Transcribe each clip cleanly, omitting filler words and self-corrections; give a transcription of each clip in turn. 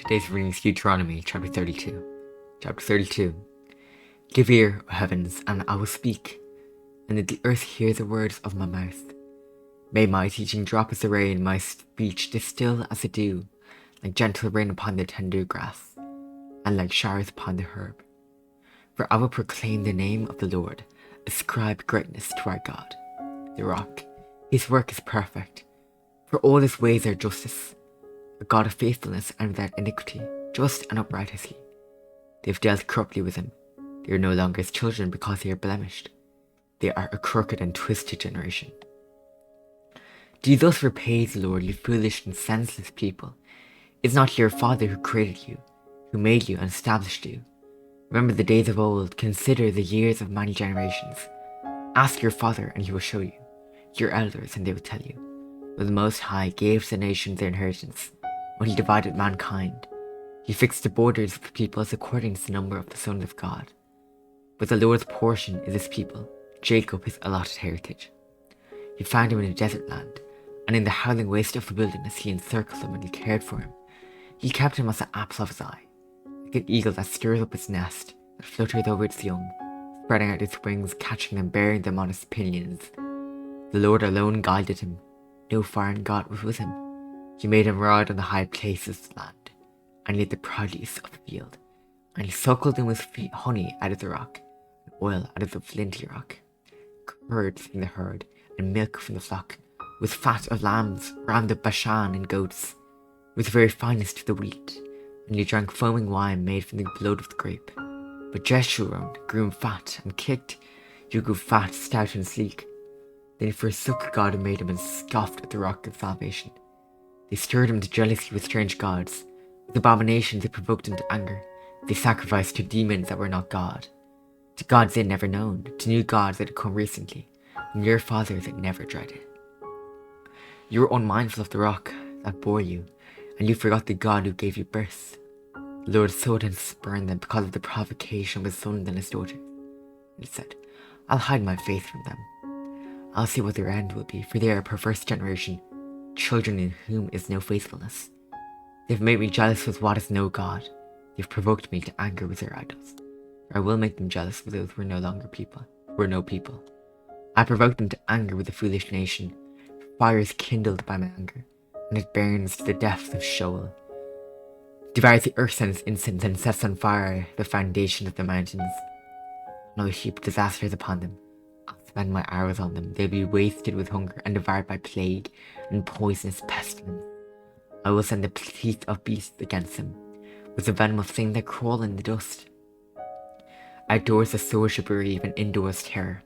Today's reading is Deuteronomy chapter 32. Chapter 32. Give ear, O heavens, and I will speak, and let the earth hear the words of my mouth. May my teaching drop as the rain, my speech distill as the dew, like gentle rain upon the tender grass, and like showers upon the herb. For I will proclaim the name of the Lord, ascribe greatness to our God, the rock. His work is perfect, for all his ways are justice. A God of faithfulness and without iniquity, just and upright is he. They have dealt corruptly with him. They are no longer his children because they are blemished. They are a crooked and twisted generation. Do you thus repay the Lord, you foolish and senseless people? Is not your Father who created you, who made you and established you? Remember the days of old, consider the years of many generations. Ask your father and he will show you, your elders and they will tell you. When the Most High gave to the nations their inheritance, when he divided mankind, he fixed the borders of the peoples according to the number of the sons of God. But the Lord's portion is his people, Jacob his allotted heritage. He found him in a desert land, and in the howling waste of the wilderness he encircled him and he cared for him. He kept him as the apple of his eye, like an eagle that stirs up its nest, that flutters over its young, spreading out its wings, catching them, bearing them on its pinions. The Lord alone guided him, no foreign god was with him. He made him ride on the high places of the land, and ate the produce of the field, and he suckled him with honey out of the rock, and oil out of the flinty rock, curds from the herd, and milk from the flock, with fat of lambs, rams of Bashan, and goats, with the very finest of the wheat, and he drank foaming wine made from the blood of the grape. But Jeshurun grew fat, and kicked, you grew fat, stout, and sleek. Then he forsook God who made him, and scoffed at the rock of salvation. They stirred him to jealousy with strange gods. With abominations they provoked him to anger. They sacrificed to demons that were not God, to gods they had never known, to new gods that had come recently, and your fathers had never dreaded. You were unmindful of the rock that bore you, and you forgot the God who gave you birth. The Lord sought and spurned them because of the provocation of his sons and his daughters. And he said, I'll hide my face from them. I'll see what their end will be, for they are a perverse generation, children in whom is no faithfulness. They have made me jealous with what is no God. They have provoked me to anger with their idols. For I will make them jealous with those who are no longer people, who are no people. I provoked them to anger with a foolish nation. Fire is kindled by my anger, and it burns to the depths of Sheol. Devours the earth and its incense, and sets on fire the foundation of the mountains. And I will heap disasters upon them. I'll spend my hours on them. They'll be wasted with hunger and devoured by plague and poisonous pestilence. I will send the teeth of beasts against them, with the venom of things that crawl in the dust. Outdoors the sword shall bereave, and indoors terror.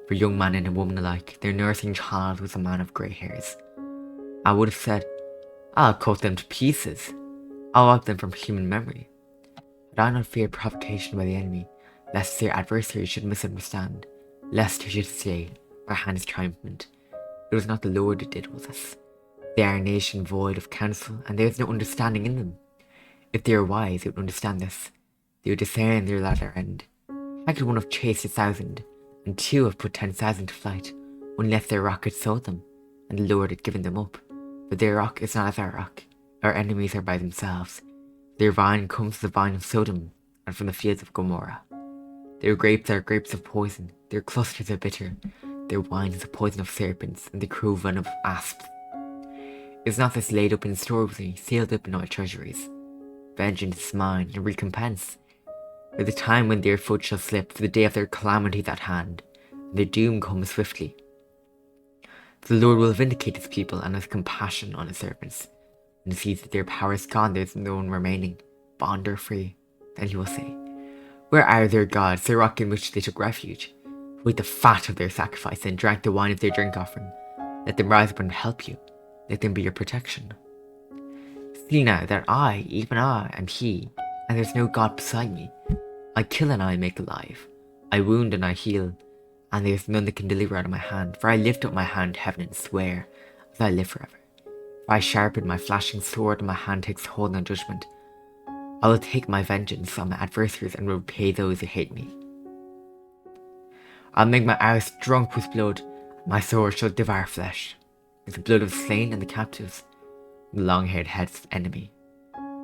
For young man and a woman alike, their nursing child was a man of grey hairs. I would have said, I'll cut them to pieces. I'll wipe them from human memory. Had I not feared provocation by the enemy, lest their adversaries should misunderstand, lest he should say, our hand is triumphant. It was not the Lord who did all this. They are a nation void of counsel, and there is no understanding in them. If they were wise, they would understand this. They would discern their latter end. How could one have chased 1,000, and two have put 10,000 to flight, unless their rock had sold them, and the Lord had given them up? But their rock is not as our rock. Our enemies are by themselves. Their vine comes from the vine of Sodom, and from the fields of Gomorrah. Their grapes are grapes of poison, their clusters are bitter, their wine is the poison of serpents, and the cruel venom of asps. Is not this laid up in store with me, sealed up in our treasuries? Vengeance is mine, and recompense. For the time when their foot shall slip, for the day of their calamity is at hand, and their doom comes swiftly. For the Lord will vindicate his people, and have compassion on his servants. When he sees that their power is gone, there is no one remaining, bond or free. Then he will say, where are their gods, the rock in which they took refuge, who ate the fat of their sacrifice and drank the wine of their drink offering? Let them rise up and help you. Let them be your protection. See now that I, even I, am he, and there is no God beside me. I kill and I make alive. I wound and I heal, and there is none that can deliver out of my hand. For I lift up my hand to heaven and swear, as I live forever. For I sharpen my flashing sword, and my hand takes hold on judgment. I will take my vengeance on my adversaries and repay those who hate me. I'll make my arrows drunk with blood, my sword shall devour flesh, with the blood of the slain and the captives, the long-haired head's enemy.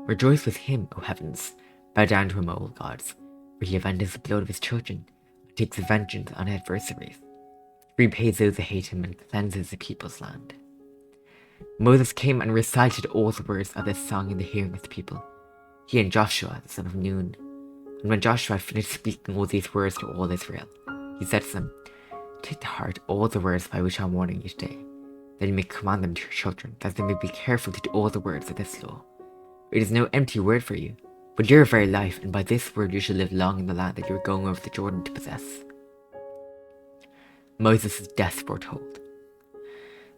Rejoice with him, O heavens. Bow down to him, O all gods, for he avenges the blood of his children, and takes vengeance on adversaries. He repays those who hate him, and cleanses the people's land. Moses came and recited all the words of this song in the hearing of the people, he and Joshua, the son of Nun. And when Joshua had finished speaking all these words to all Israel, he said to them, Take to heart all the words by which I am warning you today, that you may command them to your children, that they may be careful to do all the words of this law. It is no empty word for you, but your very life, and by this word you shall live long in the land that you are going over the Jordan to possess. Moses' death foretold.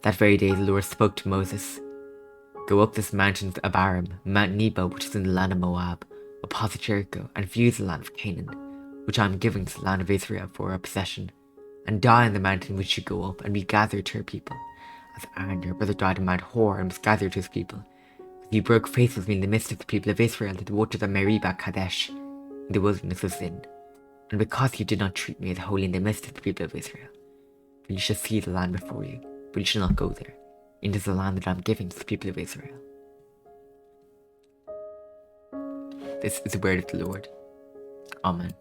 That very day the Lord spoke to Moses, Go up this mountain of Abarim, Mount Nebo, which is in the land of Moab, opposite Jericho, and view the land of Canaan, which I am giving to the land of Israel for a possession, and die on the mountain which you go up, and be gathered to your people, as Aaron your brother died on Mount Hor, and was gathered to his people. Because you broke faith with me in the midst of the people of Israel, that the waters of Meribah Kadesh in the wilderness was in, and because you did not treat me as holy in the midst of the people of Israel. For you shall see the land before you, but you shall not go there, into the land that I am giving to the people of Israel. This is the word of the Lord. Amen.